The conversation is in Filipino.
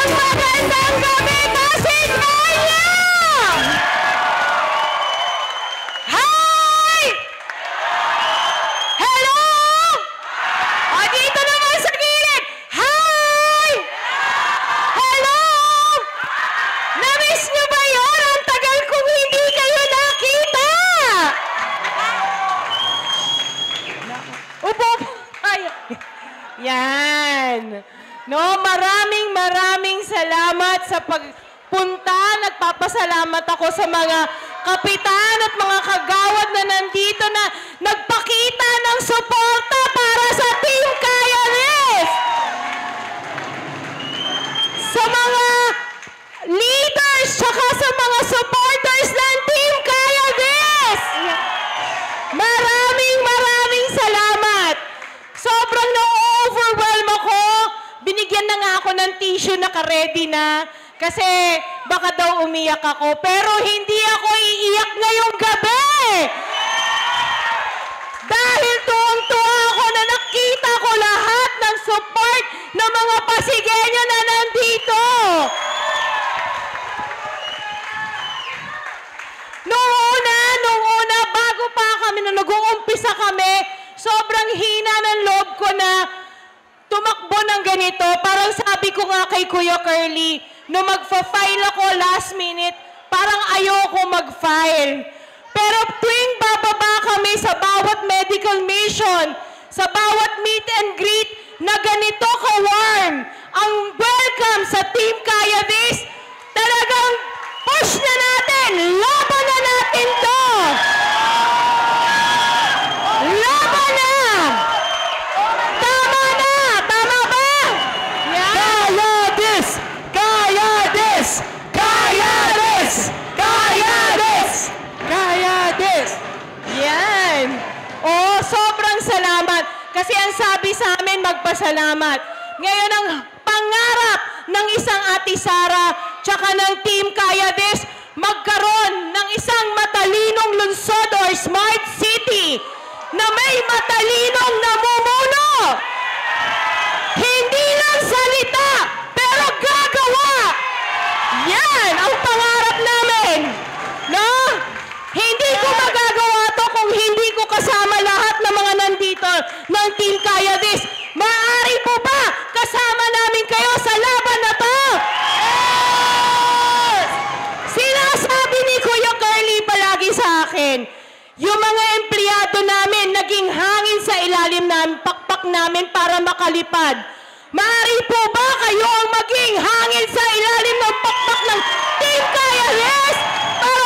Magandang gabi, Pasig Maya! Hi! Hello! O, dito naman sa gilid. Hi! Hello! Na-miss niyo ba yun? Ang tagal kong hindi kayo nakita! Upo po tayo. Yan. No, maraming salamat sa pagpunta. Nagpapasalamat ako sa mga kapitan at mga kagawad na nandito na nagpakita ng suporta para sa Team Kaya This. Sa mga leaders tsaka sa mga supporters ng Team Kaya This. Maraming salamat. Sobrang na-overwhelm ako. Binigyan na nga ako ng tissue na ka-ready na kasi baka daw umiyak ako. Pero hindi ako iiyak ngayong gabi. Dahil tuwang-tuwa ako na nakita ko lahat ng support ng mga Pasigueño na nandito. Nung una, bago pa kami, nung nag-uumpisa kami, sobrang hina ng loob ko na tumakbo ng ganito. Parang sabi ko nga kay Kuya Curly, nung magfa-file ako last minute, parang ayoko mag-file. Pero tuwing bababa kami sa bawat medical mission, sa bawat meet and greet, na ganito ka-warm, ang welcome sa Team Kaya This, talagang push na natin, laban na natin to! Laban na! Tama na! Tama ba? Yan. Kaya this! Kaya this! Kaya this! Kaya this! Kaya this! Yan. Oh, sobrang salamat. Kasi ang sabi sa amin, magpasalamat. Ngayon ang pangarap ng isang Ate Sara tsaka ng Team Kaya This, magkaroon ng isang matalinong lungsod or smart city na may matalinong namumuno. Hindi lang salita, pero gagawa. Yan ang pangarap namin. No? Hindi ko magagawa to kung hindi ko kasama lahat ng mga nandito ng Team Kaya This. Maaari po ba kasama namin kayo sa laban na to? Yes! Sinasabi ni Kuya Curly palagi sa akin, yung mga empleyado namin naging hangin sa ilalim namin, pakpak namin para makalipad. Maaari po ba kayo ang maging hangin sa ilalim ng pakpak ng Team Kaya This para